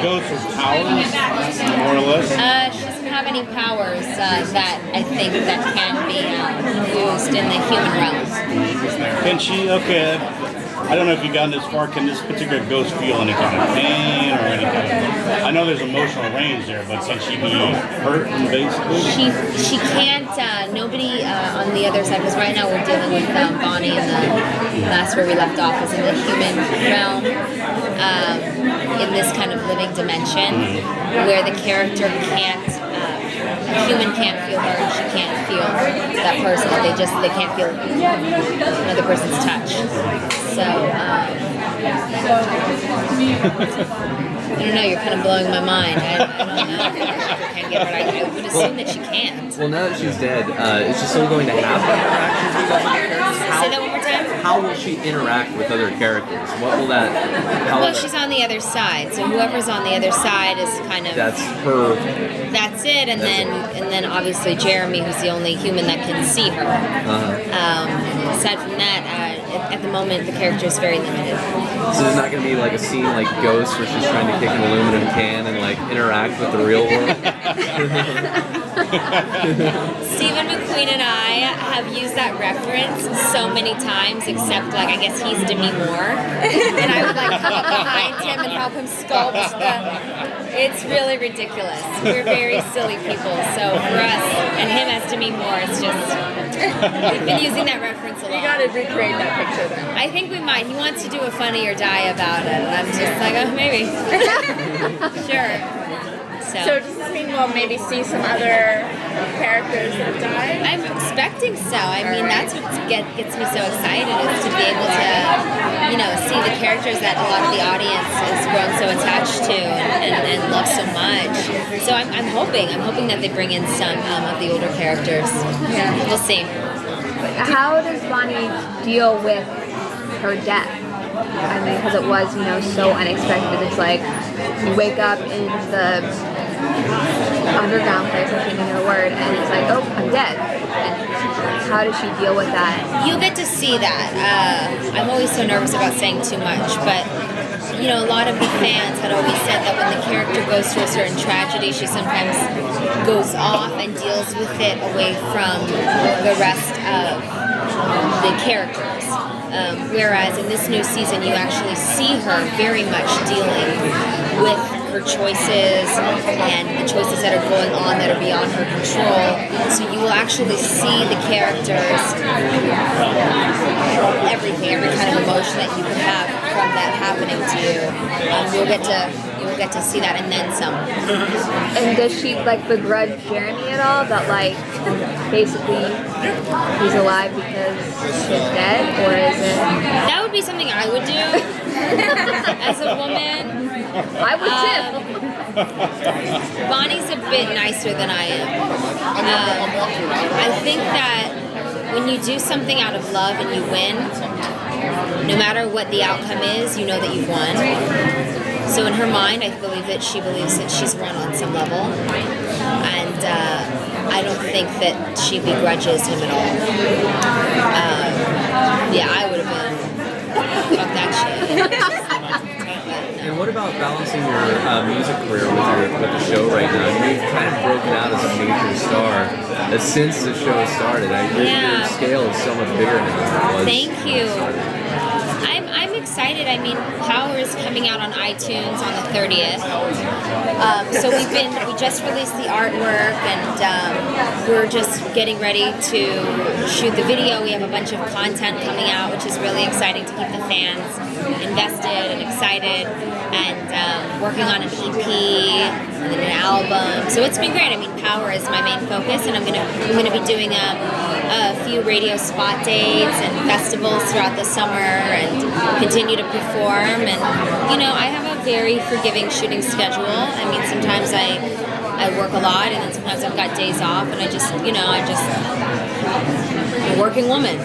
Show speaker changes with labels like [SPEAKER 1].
[SPEAKER 1] ghost with powers, more or less?
[SPEAKER 2] She doesn't have any powers that I think that can be used in the human realm.
[SPEAKER 1] Can she? Okay. I don't know if you've gotten this far. Can this particular ghost feel any kind of pain or any kind of... I know there's emotional range there, but can she be hurt, basically?
[SPEAKER 2] She can't, nobody on the other side, because right now we're dealing with Bonnie, and that's where we left off, is in the human realm, in this kind of living dimension, where the character can't, a human can't feel her, and she can't feel that person. They can't feel another person's touch. So, I don't know, you're kind of blowing my mind. I don't know if I can get her. I would assume that she can't.
[SPEAKER 3] Well, now that she's dead, is she still going to have interactions with other characters?
[SPEAKER 2] Say that one more time?
[SPEAKER 3] How will she interact with other characters? What will that...
[SPEAKER 2] Well, she's on the other side, so whoever's on the other side is kind of...
[SPEAKER 3] That's her...
[SPEAKER 2] That's it, and then obviously Jeremy, who's the only human that can see her. Aside from that, at the moment, the character is very limited.
[SPEAKER 3] So there's not going to be like a scene like Ghost where she's trying to kick an aluminum can and like interact with the real world?
[SPEAKER 2] Stephen McQueen and I have used that reference so many times, except like I guess he's Demi Moore, and I would like come up behind him and help him sculpt the... It's really ridiculous. We're very silly people, so for us, and him as Demi Moore, it's just... We've been using that reference a lot.
[SPEAKER 4] We gotta recreate that picture then.
[SPEAKER 2] I think we might. He wants to do a Funny or Die about it, and I'm just like, oh, maybe. Sure.
[SPEAKER 4] So does this mean we'll maybe see some other characters that died?
[SPEAKER 2] I'm expecting so. I mean, that's what gets me so excited, is to be able to, see the characters that a lot of the audience has grown so attached to and love so much. So I'm hoping that they bring in some of the older characters.
[SPEAKER 4] Yeah.
[SPEAKER 2] We'll see.
[SPEAKER 5] How does Bonnie deal with her death? I mean, because it was, so unexpected. It's like you wake up in the underground place, I'm thinking of the word, and it's like, oh, I'm dead. And how does she deal with that?
[SPEAKER 2] You'll get to see that. I'm always so nervous about saying too much, but a lot of the fans had always said that when the character goes through a certain tragedy, she sometimes goes off and deals with it away from the rest of the characters. Whereas in this new season, you actually see her very much dealing with her choices and the choices that are going on that are beyond her control. So you will actually see the characters, everything, every kind of emotion that you could have from that happening to you. You will get to see that, and then some.
[SPEAKER 5] And does she begrudge Jeremy at all? That basically he's alive because he's dead, or is it?
[SPEAKER 2] That would be something I would do as a woman.
[SPEAKER 5] I would too.
[SPEAKER 2] Bonnie's a bit nicer than I am. I think that when you do something out of love and you win, no matter what the outcome is, you know that you've won. So in her mind, I believe that she believes that she's won on some level. And I don't think that she begrudges him at all. I would have been, fuck that shit.
[SPEAKER 3] And what about balancing your music career with the show right now? You've kind of broken out as a major star since the show started. Your scale is so much bigger now than it was.
[SPEAKER 2] Thank you. I'm excited. I mean, Power is coming out on iTunes on the 30th. So we just released the artwork, and we're just getting ready to shoot the video. We have a bunch of content coming out, which is really exciting to keep the fans invested and excited, and working on an EP and then an album. So it's been great. I mean, Power is my main focus, and I'm gonna be doing a few radio spot dates and festivals throughout the summer, and continue to perform. And I have a very forgiving shooting schedule. I mean, sometimes I work a lot, and then sometimes I've got days off, and I'm a working woman.